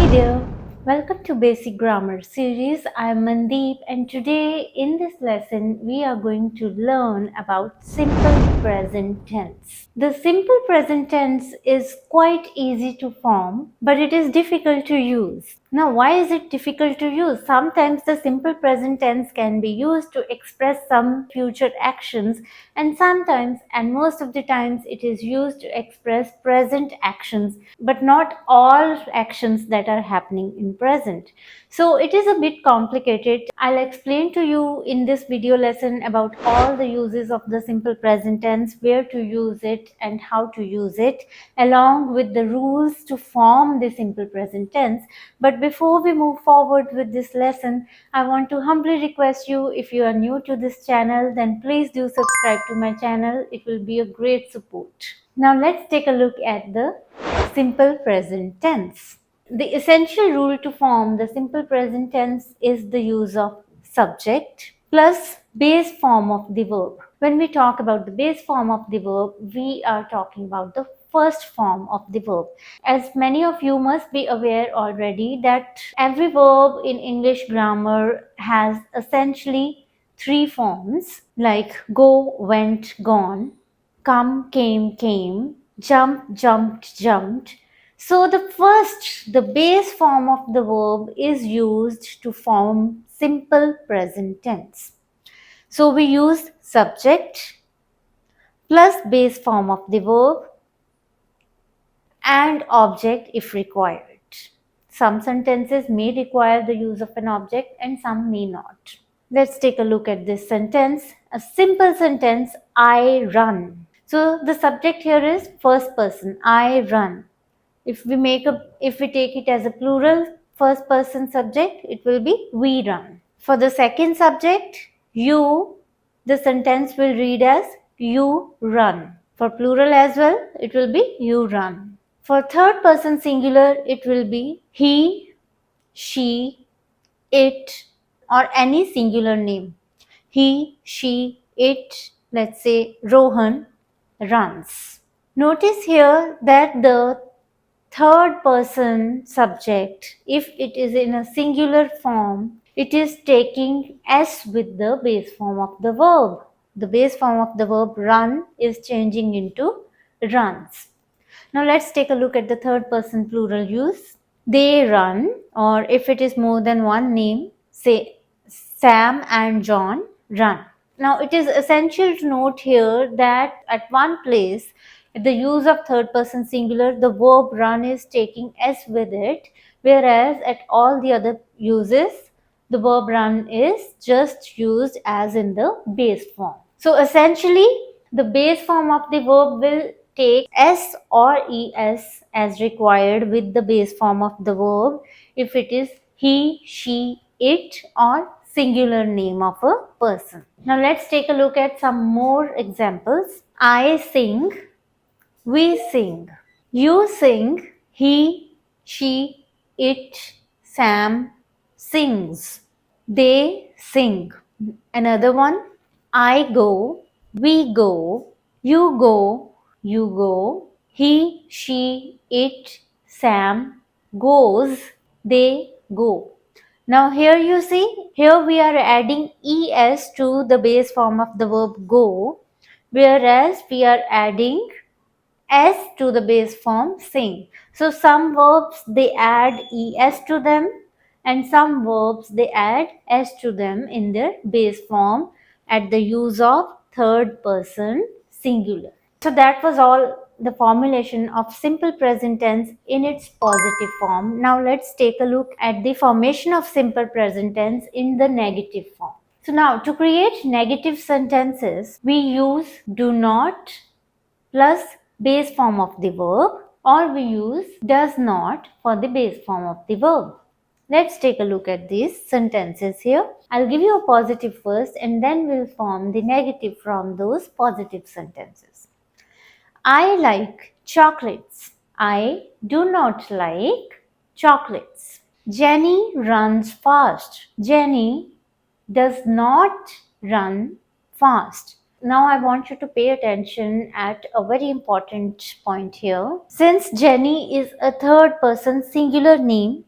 Hi there, welcome to Basic Grammar series. I am Mandeep, and today in this lesson we are going to learn about simple present tense. The simple present tense is quite easy to form, but it is difficult to use. Now, why is it difficult to use? Sometimes the simple present tense can be used to express some future actions, and sometimes, and most of the times, it is used to express present actions, but not all actions that are happening in present. So it is a bit complicated. I'll explain to you in this video lesson about all the uses of the simple present tense, where to use it and how to use it, along with the rules to form the simple present tense. But before we move forward with this lesson, I want to humbly request you, if you are new to this channel, then please do subscribe to my channel. It will be a great support. Now let's take a look at the simple present tense. The essential rule to form the simple present tense is the use of subject plus base form of the verb. When we talk about the base form of the verb, we are talking about the first form of the verb. As many of you must be aware already that every verb in English grammar has essentially three forms, like go, went, gone, come, came, jump, jumped, jumped. So the base form of the verb is used to form simple present tense. So we use subject plus base form of the verb and object if required. Some sentences may require the use of an object and some may not. Let's take a look at this sentence. A simple sentence, I run. So the subject here is first person, I run. If we take it as a plural first person subject, it will be we run. For the second subject, you, the sentence will read as you run. For plural as well, it will be you run. For third person singular, it will be he, she, it, or any singular name. He, she, it, let's say Rohan runs. Notice here that the third person subject, if it is in a singular form, it is taking S with the base form of the verb. The base form of the verb run is changing into runs. Now let's take a look at the third person plural use. They run, or if it is more than one name, say Sam and John run. Now it is essential to note here that at one place, the use of third person singular, the verb run is taking S with it, whereas at all the other uses, the verb run is just used as in the base form. So essentially, the base form of the verb will take S or ES as required with the base form of the verb if it is he, she, it, or singular name of a person. Now let's take a look at some more examples. I sing, we sing, you sing, he, she, it, Sam sings, they sing. Another one, I go, we go, you go, you go, he, she, it, Sam goes, they go. Now here you see, here we are adding es to the base form of the verb go, whereas we are adding s to the base form sing. So some verbs they add es to them, and some verbs they add s to them in their base form at the use of third person singular. So that was all the formulation of simple present tense in its positive form. Now let's take a look at the formation of simple present tense in the negative form. So now to create negative sentences, we use do not plus base form of the verb, or we use does not for the base form of the verb. Let's take a look at these sentences here. I'll give you a positive first and then we'll form the negative from those positive sentences. I like chocolates. I do not like chocolates. Jenny runs fast. Jenny does not run fast. Now I want you to pay attention at a very important point here. Since Jenny is a third person singular name,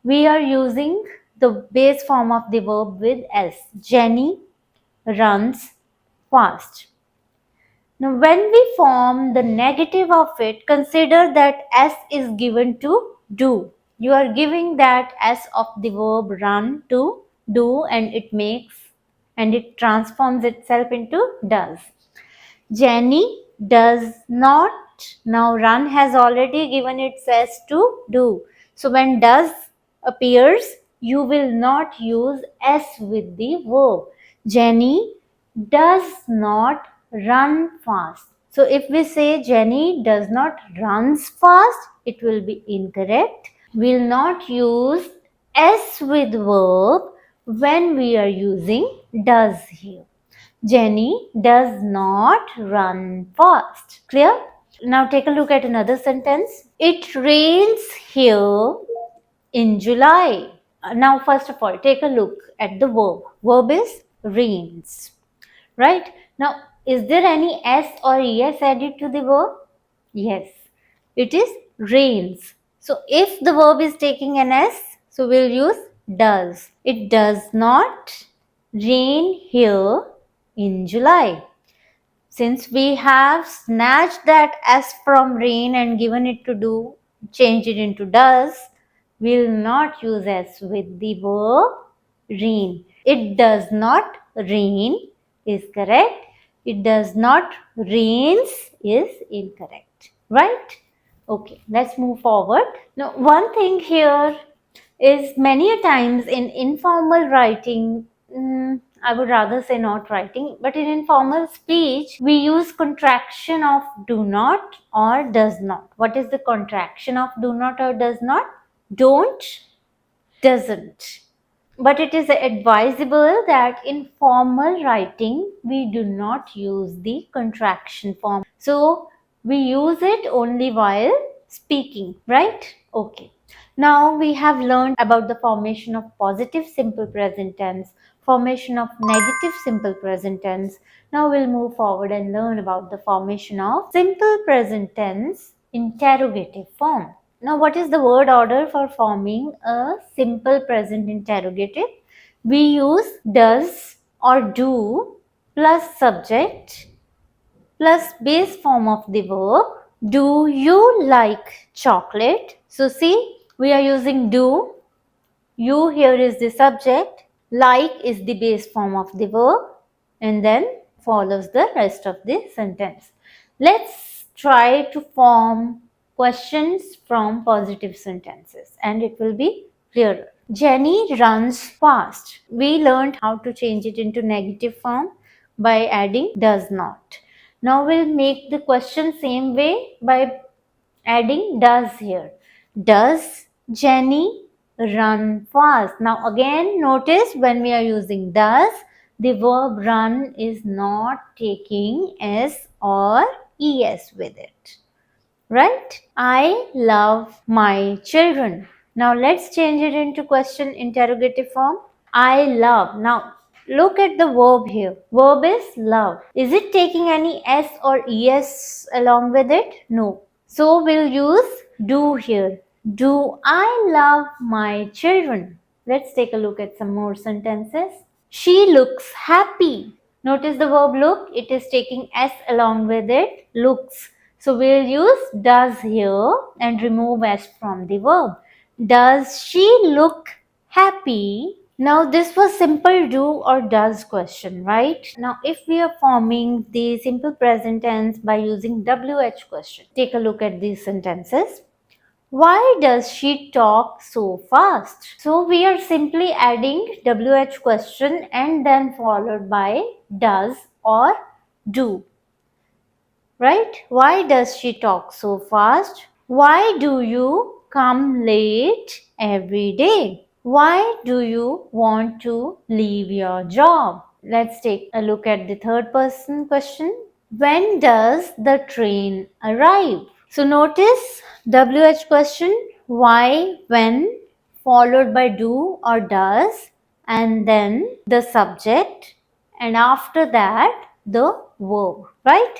we are using the base form of the verb with S. Jenny runs fast. Now, when we form the negative of it, consider that S is given to do. You are giving that S of the verb run to do, and it transforms itself into does. Jenny does not. Now, run has already given its S to do. So, when does appears, you will not use S with the verb. Jenny does not run fast. So, if we say Jenny does not runs fast, it will be incorrect. We will not use S with verb when we are using does here. Jenny does not run fast. Clear? Now take a look at another sentence. It rains here in July. Now, first of all, take a look at the verb. Verb is rains. Right? Now, is there any S or ES added to the verb? Yes. It is rains. So, if the verb is taking an S, so we'll use does. It does not rain here in July. Since we have snatched that S from rain and given it to do, change it into does, we will not use S with the verb rain. It does not rain is correct. It does not rains is incorrect. Right? Okay, let's move forward. Now, one thing here is many a times in informal writing, I would rather say not writing, but in informal speech, we use contraction of do not or does not. What is the contraction of do not or does not? Don't, doesn't. But it is advisable that in formal writing, we do not use the contraction form. So, we use it only while speaking, right? Okay. Now, we have learned about the formation of positive simple present tense, formation of negative simple present tense. Now, we'll move forward and learn about the formation of simple present tense interrogative form. Now, what is the word order for forming a simple present interrogative? We use does or do plus subject plus base form of the verb. Do you like chocolate? So, see, we are using do. You here is the subject. Like is the base form of the verb. And then follows the rest of the sentence. Let's try to form questions from positive sentences and it will be clearer. Jenny runs fast. We learned how to change it into negative form by adding does not. Now we'll make the question same way by adding does here. Does Jenny run fast? Now again notice when we are using does, the verb run is not taking S or ES with it. Right? I love my children. Now let's change it into question interrogative form. I love. Now look at the verb here. Verb is love. Is it taking any S or ES along with it? No. So we'll use do here. Do I love my children? Let's take a look at some more sentences. She looks happy. Notice the verb look. It is taking S along with it. Looks. So we'll use does here and remove S from the verb. Does she look happy? Now this was simple do or does question, right? Now if we are forming the simple present tense by using WH question, take a look at these sentences. Why does she talk so fast? So we are simply adding WH question and then followed by does or do. Right? Why does she talk so fast? Why do you come late every day? Why do you want to leave your job? Let's take a look at the third person question. When does the train arrive? So notice WH question, why, when, followed by do or does, and then the subject, and after that the verb, right?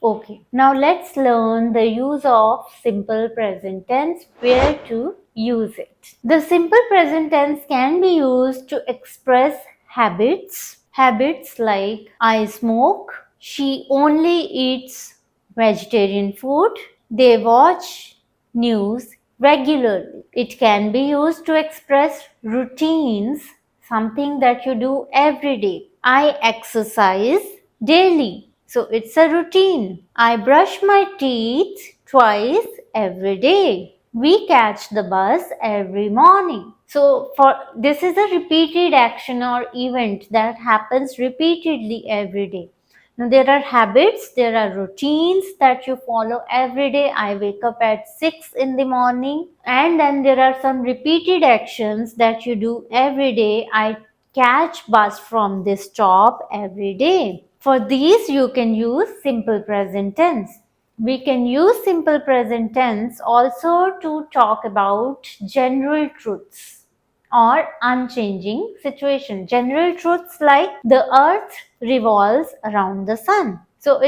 Okay, now let's learn the use of simple present tense, where to use it. The simple present tense can be used to express habits. Habits like I smoke, she only eats vegetarian food, they watch news regularly. It can be used to express routines, something that you do every day. I exercise daily. So it's a routine. I brush my teeth twice every day. We catch the bus every morning. So for this is a repeated action or event that happens repeatedly every day. Now there are habits, there are routines that you follow every day. I wake up at 6 in the morning, and then there are some repeated actions that you do every day. I catch bus from this stop every day. For these you can use simple present tense. We can use simple present tense also to talk about general truths or unchanging situation. General truths like the earth revolves around the sun. So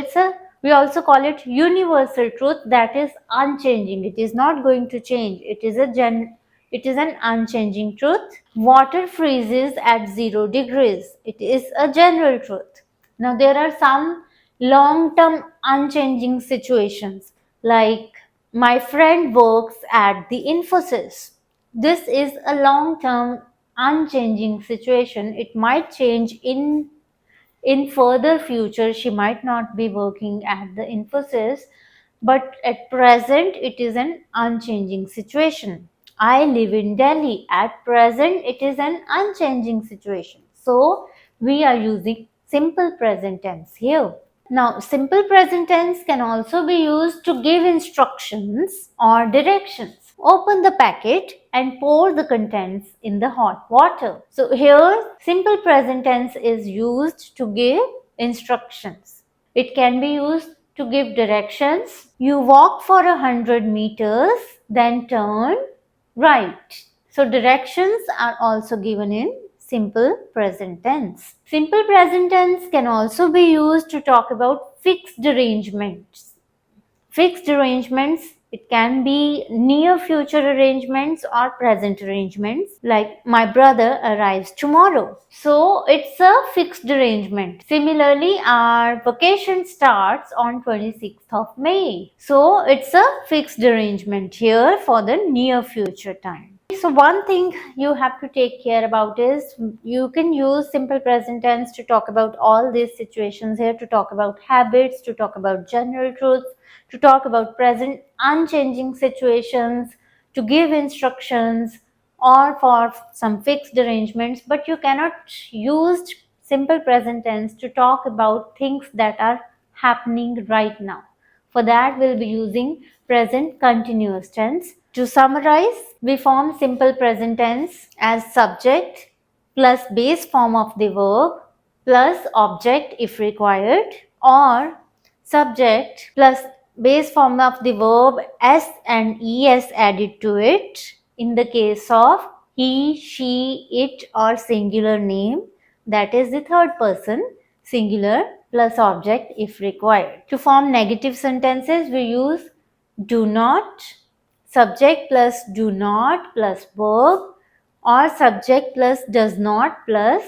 we also call it universal truth that is unchanging. It is not going to change. It is an unchanging truth. Water freezes at 0 degrees. It is a general truth. Now there are some long-term unchanging situations like my friend works at the Infosys. This is a long-term unchanging situation. It might change in further future. She might not be working at the Infosys, but at present it is an unchanging situation. I live in Delhi. At present it is an unchanging situation. So we are using simple present tense here. Now, simple present tense can also be used to give instructions or directions. Open the packet and pour the contents in the hot water. So here, simple present tense is used to give instructions. It can be used to give directions. You walk for 100 meters, then turn right. So directions are also given in simple present tense. Simple present tense can also be used to talk about fixed arrangements. Fixed arrangements, it can be near future arrangements or present arrangements, like my brother arrives tomorrow. So it's a fixed arrangement. Similarly, our vacation starts on 26th of May. So it's a fixed arrangement here for the near future time. So one thing you have to take care about is you can use simple present tense to talk about all these situations here, to talk about habits, to talk about general truths, to talk about present unchanging situations, to give instructions, or for some fixed arrangements. But you cannot use simple present tense to talk about things that are happening right now. For that, we'll be using present continuous tense. To summarize, we form simple present tense as subject plus base form of the verb plus object if required, or subject plus base form of the verb s and es added to it in the case of he, she, it, or singular name, that is the third person singular plus object if required. To form negative sentences, we use do not, subject plus do not plus verb, or subject plus does not plus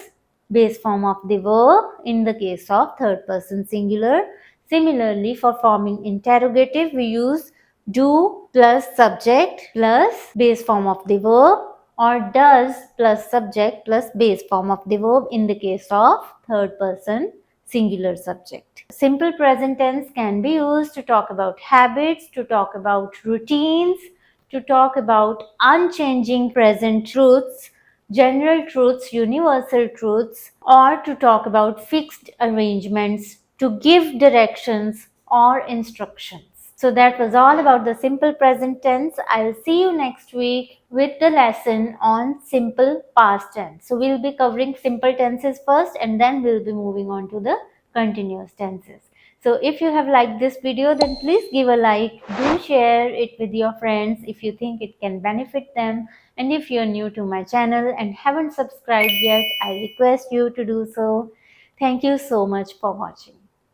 base form of the verb in the case of third person singular. Similarly, for forming interrogative, we use do plus subject plus base form of the verb, or does plus subject plus base form of the verb in the case of third person singular subject. Simple present tense can be used to talk about habits, to talk about routines, to talk about unchanging present truths, general truths, universal truths, or to talk about fixed arrangements, to give directions or instructions. So that was all about the simple present tense. I'll see you next week with the lesson on simple past tense. So we'll be covering simple tenses first, and then we'll be moving on to the continuous tenses. So if you have liked this video, then please give a like, do share it with your friends if you think it can benefit them. And if you're new to my channel and haven't subscribed yet, I request you to do so. Thank you so much for watching.